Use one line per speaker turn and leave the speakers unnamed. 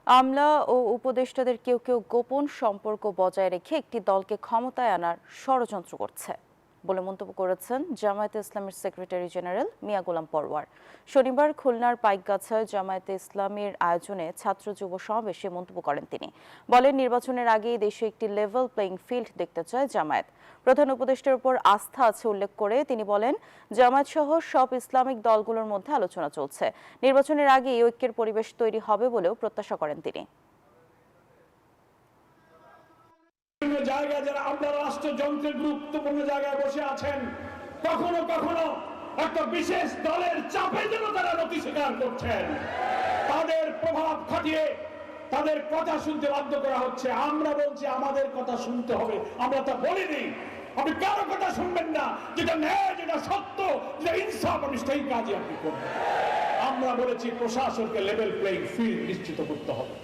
আমলা ও উপদেষ্টাদের কেউ কেউ গোপন সম্পর্ক বজায় রেখে একটি দলকে ক্ষমতায় আনার ষড়যন্ত্র করছে বলে মন্তব্য করেছেন জামায়াতে ইসলামীর সেক্রেটারি জেনারেল মিয়া গোলাম পরওয়ার। শনিবার খুলনার পাইকগাছায় জামায়াতে ইসলামীর আয়োজনে ছাত্র যুব সমাবেশে মন্তব্য করেন তিনি। বলেন, নির্বাচনের আগেই দেশে একটি লেভেল প্লেইং ফিল্ড দেখতে চায় জামায়াত। প্রধান উপদেষ্টার উপর আস্থা আছে উল্লেখ করে তিনি বলেন, জামায়াত সহ সব ইসলামিক দলগুলোর মধ্যে আলোচনা চলছে। নির্বাচনের আগেই ঐক্যের পরিবেশ তৈরি হবে বলেও প্রত্যাশা করেন তিনি।
জায়গায় যারা আমরা রাষ্ট্রযন্ত্রের গুরুত্বপূর্ণ জায়গায় বসে আছেন, কখনো কখনো একটা বিশেষ দলের চাপে যেন তারা নতি স্বীকার করছেন, তাদের প্রভাব খাটিয়ে তাদের কথা শুনতে বাধ্য করা হচ্ছে। আমরা বলছি আমাদের কথা শুনতে হবে, আমরা তা বলিনি। আপনি কারো কথা শুনবেন না, যেটা ন্যায়, যেটা সত্য, যেটা ইনসাফ, আপনি সেই কাজই আপনি করবেন। আমরা বলেছি প্রশাসনকে লেভেল প্লেইং ফিল্ড নিশ্চিত করতে হবে।